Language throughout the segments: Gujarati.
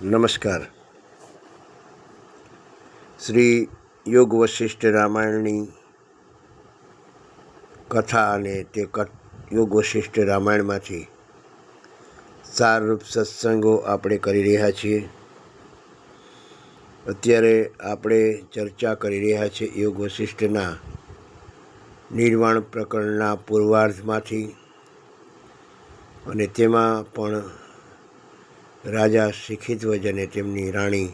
નમસ્કાર. શ્રી યોગ વશિષ્ઠ રામાયણની કથા અને તે યોગ વશિષ્ઠ રામાયણમાંથી સારરૂપ સત્સંગો આપણે કરી રહ્યા છીએ. અત્યારે આપણે ચર્ચા કરી રહ્યા છીએ યોગ વશિષ્ઠના નિર્વાણ પ્રકરણના પૂર્વાર્ધમાંથી, અને તેમાં પણ રાજા શિખિધ્વજ અને તેમની રાણી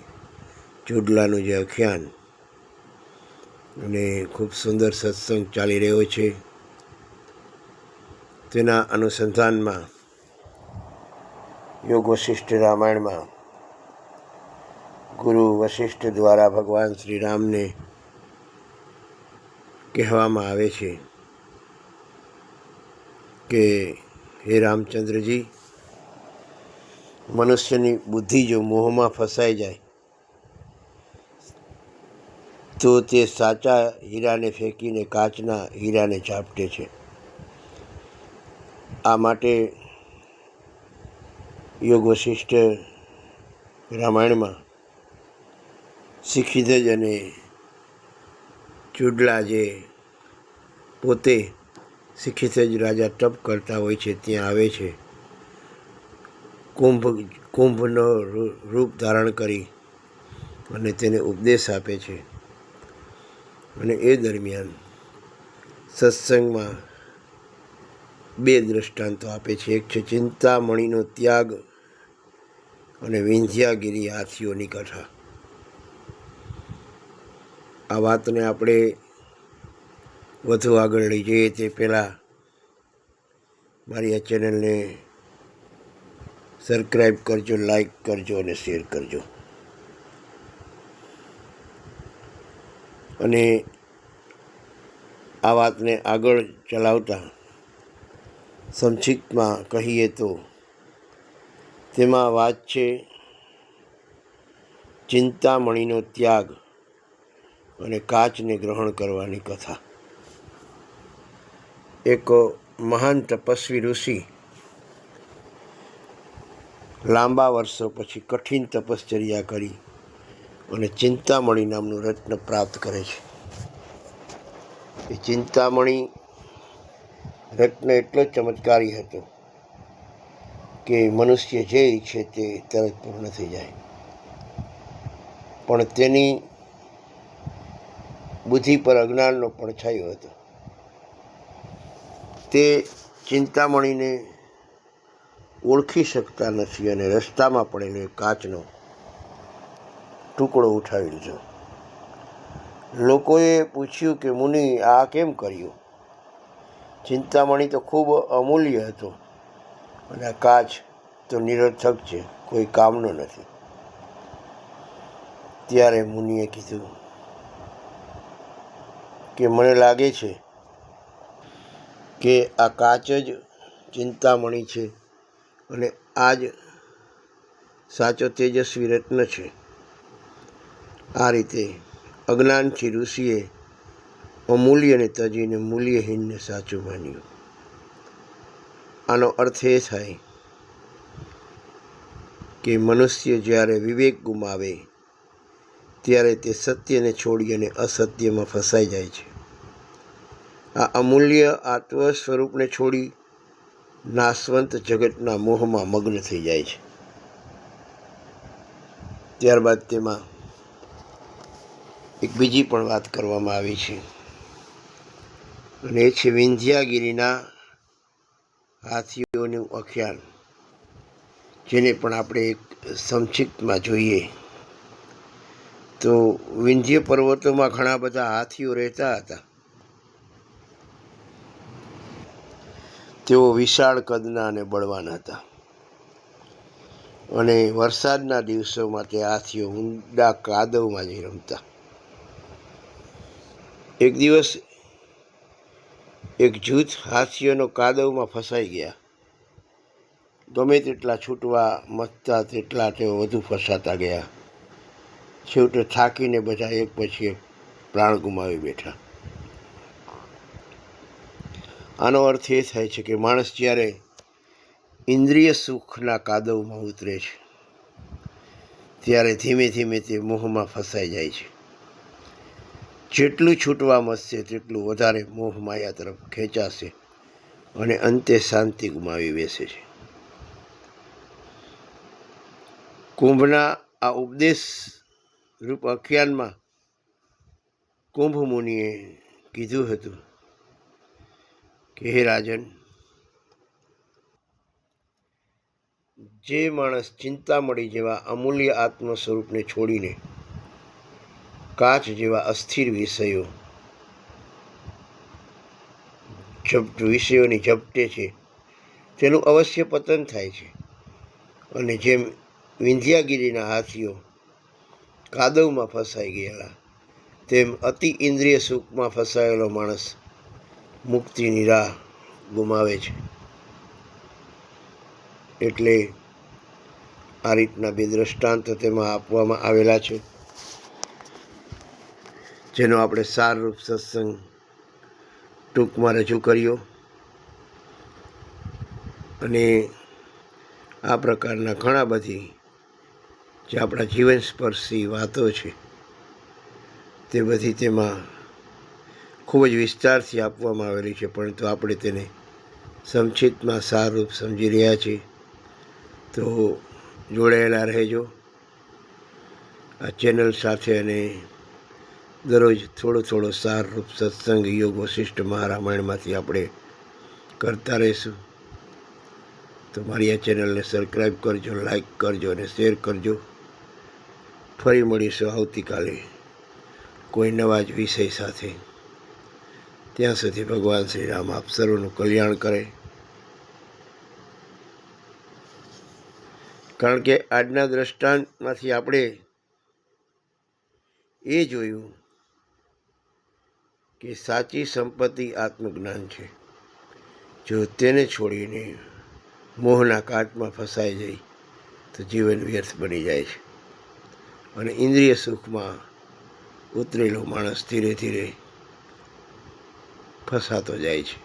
ચુડલાનું જે આખ્યાન અને ખૂબ સુંદર સત્સંગ ચાલી રહ્યો છે, તેના અનુસંધાનમાં યોગ વશિષ્ઠ રામાયણમાં ગુરુ વશિષ્ઠ દ્વારા ભગવાન શ્રી રામને કહેવામાં આવે છે કે હે રામચંદ્રજી, મનુષ્યની બુદ્ધિ જો મોહમાં ફસાઈ જાય તો તે સાચા હીરાને ફેંકીને કાચના હીરાને ઝાપટે છે. આ માટે યોગ વશિષ્ઠ રામાયણમાં શિખિધ્વજ અને ચુડલા, જે પોતે શિખિધ્વજ રાજા તપ કરતા હોય છે, ત્યાં આવે છે. કુંભનો રૂપ ધારણ કરી અને તેને ઉપદેશ આપે છે. અને એ દરમિયાન સત્સંગમાં બે દ્રષ્ટાંતો આપે છે. એક છે ચિંતામણીનો ત્યાગ અને વિંધ્યાગીરી હાથીઓની કથા. આ વાતને આપણે વધુ આગળ લઈ જઈએ તે પહેલાં મારી આ ચેનલને સબસ્ક્રાઈબ કરજો, લાઈક કરજો અને શેર કરજો. અને આ વાતને આગળ ચલાવતા સંક્ષિપ્તમાં કહીએ તો તેમાં વાત છે ચિંતામણીનો ત્યાગ અને કાચને ગ્રહણ કરવાની કથા. એક મહાન તપસ્વી ઋષિ લાંબા વર્ષો પછી કઠિન તપશ્ચર્યા કરી અને ચિંતામણી નામનું રત્ન પ્રાપ્ત કરે છે. એ ચિંતામણી રત્ન એટલો ચમત્કારી હતો કે મનુષ્ય જે ઈચ્છે તે તરત પૂર્ણ થઈ જાય. પણ તેની બુદ્ધિ પર અજ્ઞાનનો પડછાયો હતો. તે ચિંતામણીને ઓળખી શકતા નથી અને રસ્તામાં પડેલો એક કાચનો ટુકડો ઉઠાવી લીધો. લોકોએ પૂછ્યું કે મુનિ, આ કેમ કર્યું? ચિંતામણી તો ખૂબ અમૂલ્ય હતો અને આ કાચ તો નિરર્થક છે, કોઈ કામનો નથી. ત્યારે મુનિએ કીધું કે મને લાગે છે કે આ કાચ જ ચિંતામણી છે અને આ જ સાચો તેજસ્વી રત્ન છે. આ રીતે અજ્ઞાનથી ઋષિએ અમૂલ્યને તજીને મૂલ્યહીનને સાચું માન્યું. આનો અર્થ એ થાય કે મનુષ્ય જ્યારે વિવેક ગુમાવે ત્યારે તે સત્યને છોડી અને અસત્યમાં ફસાઈ જાય છે. આ અમૂલ્ય આત્મ સ્વરૂપને છોડી નાશવંત જગતના મોહમાં મગ્ન થઈ જાય છે. ત્યારબાદ તેમાં એક બીજી પણ વાત કરવામાં આવી છે, અને એ છે વિંધ્યાગીરીના હાથીઓનું આખ્યાન, જેને પણ આપણે એક સંક્ષિપ્તમાં જોઈએ તો વિંધ્ય પર્વતોમાં ઘણા બધા હાથીઓ રહેતા હતા. તેઓ વિશાળ કદના અને બળવાન હતા, અને વરસાદના દિવસોમાં તે હાથીઓ ઊંડા કાદવમાં જઈ રમતા. એક દિવસ એક જૂથ હાથીઓનો કાદવમાં ફસાઈ ગયા. ગમે તેટલા છૂટવા મથતા તેટલા તેઓ વધુ ફસાતા ગયા. છેવટે થાકીને બધા એક પછી એક પ્રાણ ગુમાવી બેઠા. આનો અર્થ એ થાય છે કે માણસ જ્યારે ઇન્દ્રિય સુખના કાદવમાં ઉતરે છે ત્યારે ધીમે ધીમે તે મોહમાં ફસાઈ જાય છે. જેટલું છૂટવા મળશે તેટલું વધારે મોહ માયા તરફ ખેંચાશે અને અંતે શાંતિ ગુમાવી બેસે છે. કુંભના આ ઉપદેશ રૂપ આખ્યાનમાં કુંભ મુનિએ કીધું હતું કે હે રાજન, જે માણસ ચિંતામણી જેવા અમૂલ્ય આત્મ સ્વરૂપને છોડીને કાચ જેવા અસ્થિર વિષયોની ઝપટે છે તેનું અવશ્ય પતન થાય છે. અને જેમ વિંધ્યાગીરીના હાથીઓ કાદવમાં ફસાઈ ગયેલા, તેમ અતિ ઇન્દ્રિય સુખમાં ફસાયેલો માણસ મુક્તિની રાહ ગુમાવે છે. એટલે આ રીતના બે દ્રષ્ટાંત તેમાં આપવામાં આવેલા છે, જેનો આપણે સારરૂપ સત્સંગ ટૂંકમાં રજૂ કર્યો. અને આ પ્રકારના ઘણા બધી જે આપણા જીવન સ્પર્શી વાતો છે તે બધી તેમાં ખૂબ જ વિસ્તારથી આપવામાં આવેલી છે, પરંતુ આપણે તેને સંક્ષિપ્તમાં સારરૂપ સમજી રહ્યા છીએ. તો જોડાયેલા રહેજો આ ચેનલ સાથે, અને દરરોજ થોડો સારરૂપ સત્સંગ યોગ વશિષ્ઠ મહારામાયણમાંથી આપણે કરતા રહીશું. તો મારી આ ચેનલને સબસ્ક્રાઈબ કરજો, લાઈક કરજો અને શેર કરજો. ફરી મળીશું આવતીકાલે કોઈ નવા જ વિષય સાથે. ત્યાં સુધી ભગવાન શ્રી રામ આપ સર્વનું કલ્યાણ કરે. કારણ કે આજના દ્રષ્ટાંતમાંથી આપણે એ જોયું કે સાચી સંપત્તિ આત્મજ્ઞાન છે. જો તેને છોડીને મોહના કાટમાં ફસાઈ જાય તો જીવન વ્યર્થ બની જાય છે, અને ઇન્દ્રિય સુખમાં ઉતરેલો માણસ ધીરે ધીરે ફસાતો જાય છે.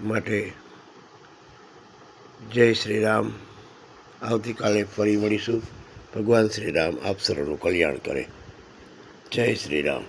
માટે જય શ્રી રામ. આવતીકાલે ફરી મળીશું. ભગવાન શ્રી રામ આપ સર્વનું કલ્યાણ કરે. જય શ્રી રામ.